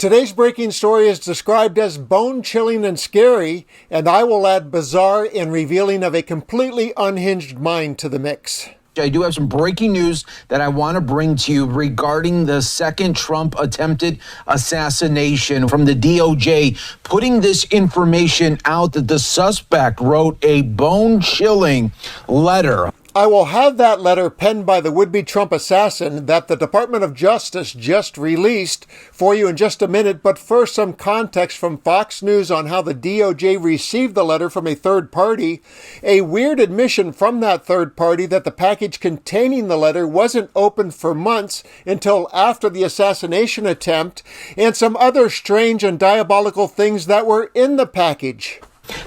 Today's breaking story is described as bone-chilling and scary, and I will add bizarre and revealing of a completely unhinged mind to the mix. I do have some breaking news that I want to bring to you regarding the second Trump attempted assassination from the DOJ, putting this information out that the suspect wrote a bone-chilling letter. I will have that letter penned by the would-be Trump assassin that the Department of Justice just released for you in just a minute, but first some context from Fox News on how the DOJ received the letter from a third party, a weird admission from that third party that the package containing the letter wasn't opened for months until after the assassination attempt, and some other strange and diabolical things that were in the package.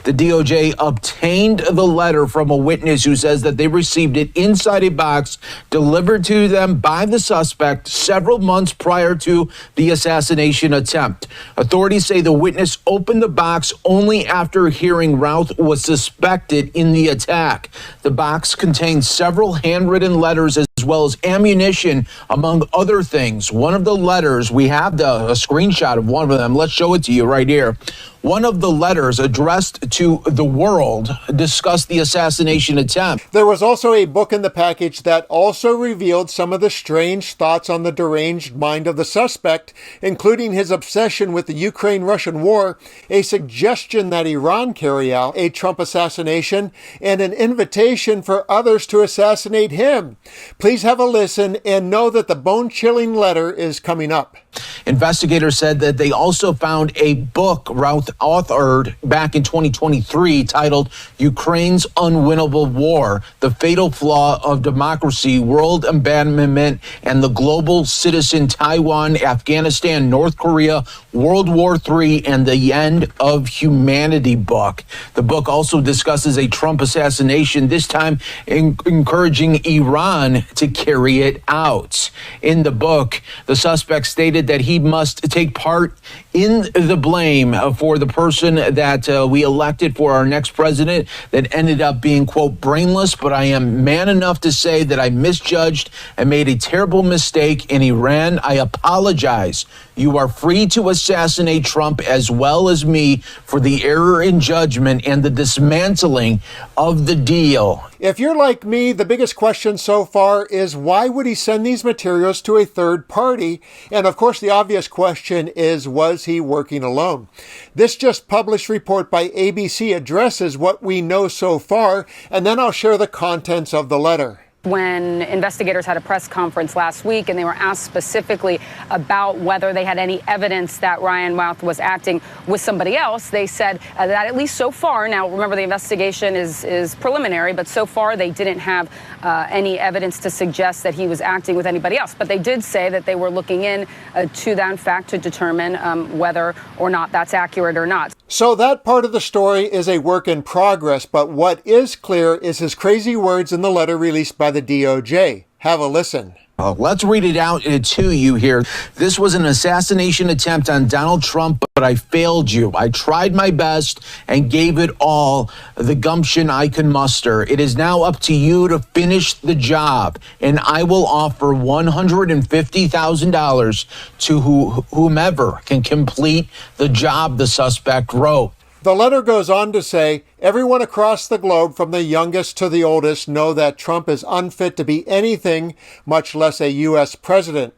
The DOJ obtained the letter from a witness who says that they received it inside a box delivered to them by the suspect several months prior to the assassination attempt. Authorities say the witness opened the box only after hearing Routh was suspected in the attack. The box contained several handwritten letters as well as ammunition, among other things. One of the letters, we have a screenshot of one of them. Let's show it to you right here. One of the letters addressed to the world discussed the assassination attempt. There was also a book in the package that also revealed some of the strange thoughts on the deranged mind of the suspect, including his obsession with the Ukraine-Russian war, a suggestion that Iran carry out a Trump assassination, and an invitation for others to assassinate him. Please have a listen and know that the bone-chilling letter is coming up. Investigators said that they also found a book Routh authored back in 2023 titled Ukraine's Unwinnable War, The Fatal Flaw of Democracy, World Abandonment, and the Global Citizen Taiwan, Afghanistan, North Korea, World War III, and the End of Humanity book. The book also discusses a Trump assassination, this time encouraging Iran to carry it out. In the book, the suspect stated that he must take part in the blame for the person that we elected for our next president that ended up being, quote, brainless, but I am man enough to say that I misjudged and made a terrible mistake in Iran. I apologize. You are free to assassinate Trump as well as me for the error in judgment and the dismantling of the deal. If you're like me, the biggest question so far is why would he send these materials to a third party? And of course, the obvious question is, was he working alone? This just published report by ABC addresses what we know so far, and then I'll share the contents of the letter. When investigators had a press conference last week and they were asked specifically about whether they had any evidence that Ryan Routh was acting with somebody else, they said that at least so far, now remember the investigation is preliminary, but so far they didn't have any evidence to suggest that he was acting with anybody else. But they did say that they were looking in to that fact to determine whether or not that's accurate or not. So that part of the story is a work in progress, but what is clear is his crazy words in the letter released by the DOJ. Have a listen. Let's read it out to you here. This was an assassination attempt on Donald Trump, but I failed you. I tried my best and gave it all the gumption I can muster. It is now up to you to finish the job, and I will offer $150,000 to whomever can complete the job, the suspect wrote. The letter goes on to say, everyone across the globe, from the youngest to the oldest, know that Trump is unfit to be anything, much less a U.S. president.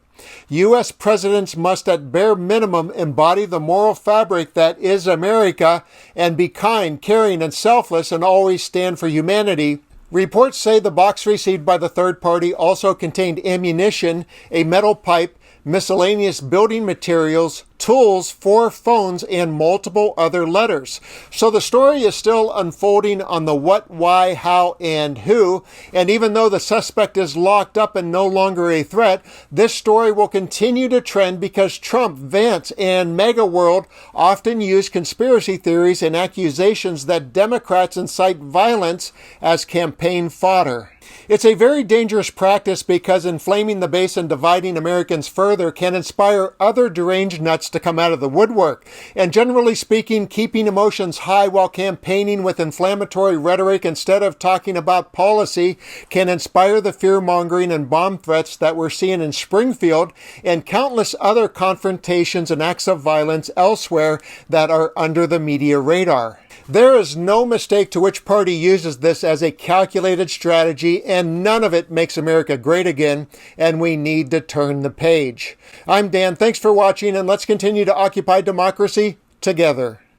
U.S. presidents must at bare minimum embody the moral fabric that is America and be kind, caring, and selfless and always stand for humanity. Reports say the box received by the third party also contained ammunition, a metal pipe, miscellaneous building materials, tools, 4 phones, and multiple other letters. So the story is still unfolding on the what, why, how, and who. And even though the suspect is locked up and no longer a threat, this story will continue to trend because Trump, Vance, and MAGA World often use conspiracy theories and accusations that Democrats incite violence as campaign fodder. It's a very dangerous practice because inflaming the base and dividing Americans further can inspire other deranged nuts to come out of the woodwork. And generally speaking, keeping emotions high while campaigning with inflammatory rhetoric instead of talking about policy can inspire the fear-mongering and bomb threats that we're seeing in Springfield and countless other confrontations and acts of violence elsewhere that are under the media radar. There is no mistake to which party uses this as a calculated strategy, and none of it makes America great again, and we need to turn the page. I'm Dan. Thanks for watching, and let's continue to occupy democracy together.